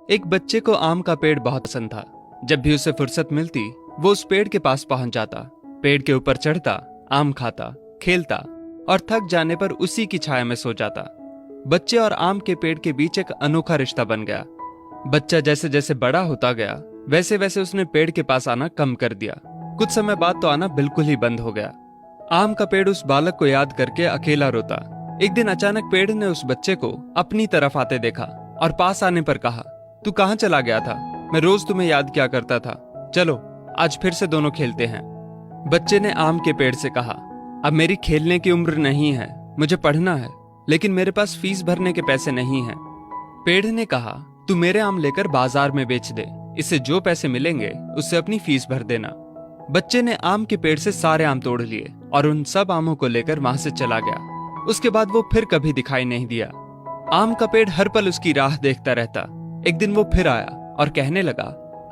एक बच्चे को आम का पेड़ बहुत पसंद था। जब भी उसे फुर्सत मिलती वो उस पेड़ के पास पहुंच जाता, पेड़ के ऊपर चढ़ता, आम खाता, खेलता और थक जाने पर उसी की छाया में सो जाता। बच्चे और आम के पेड़ के बीच एक अनोखा रिश्ता बन गया। बच्चा जैसे जैसे बड़ा होता गया वैसे वैसे उसने पेड़ के पास आना कम कर दिया। कुछ समय बाद तो आना बिल्कुल ही बंद हो गया। आम का पेड़ उस बालक को याद करके अकेला रोता। एक दिन अचानक पेड़ ने उस बच्चे को अपनी तरफ आते देखा और पास आने पर कहा, तू कहाँ चला गया था? मैं रोज तुम्हें याद किया करता था। चलो आज फिर से दोनों खेलते हैं। बच्चे ने आम के पेड़ से कहा, अब मेरी खेलने की उम्र नहीं है, मुझे पढ़ना है, लेकिन मेरे पास फीस भरने के पैसे नहीं हैं। पेड़ ने कहा, तू मेरे आम लेकर बाजार में बेच दे, इससे जो पैसे मिलेंगे उससे अपनी फीस भर देना। बच्चे ने आम के पेड़ से सारे आम तोड़ लिए और उन सब आमों को लेकर वहां से चला गया। उसके बाद वो फिर कभी दिखाई नहीं दिया। आम का पेड़ हर पल उसकी राह देखता रहता। एक दिन वो फिर आया और कहने लगा,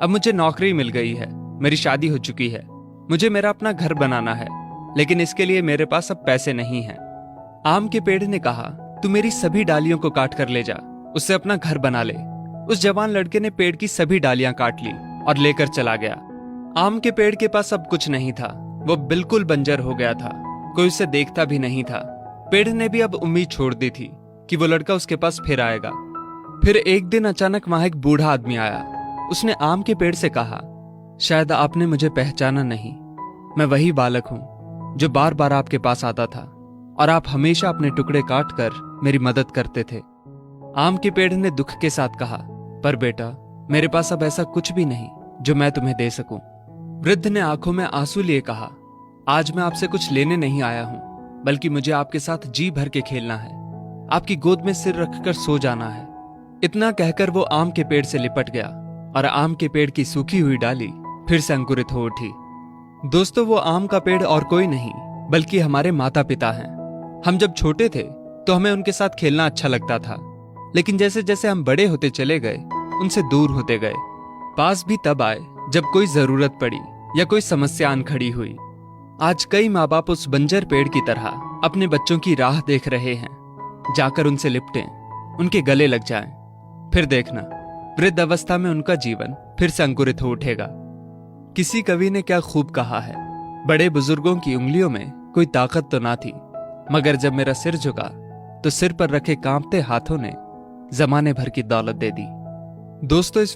अब मुझे नौकरी मिल गई है, मेरी शादी हो चुकी है, मुझे मेरा अपना घर बनाना है, लेकिन इसके लिए मेरे पास अब पैसे नहीं हैं। आम के पेड़ ने कहा, तू मेरी सभी डालियों को काट कर ले जा, उससे अपना घर बना ले। उस जवान लड़के ने पेड़ की सभी डालियां काट ली और लेकर चला गया। आम के पेड़ के पास अब कुछ नहीं था, वो बिल्कुल बंजर हो गया था, कोई उसे देखता भी नहीं था। पेड़ ने भी अब उम्मीद छोड़ दी थी कि वो लड़का उसके पास फिर आएगा। फिर एक दिन अचानक वहां एक बूढ़ा आदमी आया। उसने आम के पेड़ से कहा, शायद आपने मुझे पहचाना नहीं, मैं वही बालक हूं जो बार बार आपके पास आता था और आप हमेशा अपने टुकड़े काट कर मेरी मदद करते थे। आम के पेड़ ने दुख के साथ कहा, पर बेटा मेरे पास अब ऐसा कुछ भी नहीं जो मैं तुम्हें दे सकूं। वृद्ध ने आंखों में आंसू लिए कहा, आज मैं आपसे कुछ लेने नहीं आया हूं, बल्कि मुझे आपके साथ जी भर के खेलना है, आपकी गोद में सिर रखकर सो जाना है। इतना कहकर वो आम के पेड़ से लिपट गया और आम के पेड़ की सूखी हुई डाली फिर से अंकुरित हो उठी। दोस्तों, वो आम का पेड़ और कोई नहीं बल्कि हमारे माता पिता हैं। हम जब छोटे थे तो हमें उनके साथ खेलना अच्छा लगता था, लेकिन जैसे जैसे हम बड़े होते चले गए उनसे दूर होते गए। पास भी तब आए जब कोई जरूरत पड़ी या कोई समस्या आन खड़ी हुई। आज कई माँ बाप उस बंजर पेड़ की तरह अपने बच्चों की राह देख रहे हैं, जाकर उनसे लिपटें, उनके गले लग जाएं। फिर देखना वृद्ध अवस्था में उनका जीवन फिर से अंकुरित हो उठेगा। किसी कवि ने क्या खूब कहा है, बड़े बुजुर्गों की उंगलियों में कोई ताकत तो ना थी, मगर जब मेरा सिर झुका तो सिर पर रखे कांपते हाथों ने जमाने भर की दौलत दे दी। दोस्तों, इस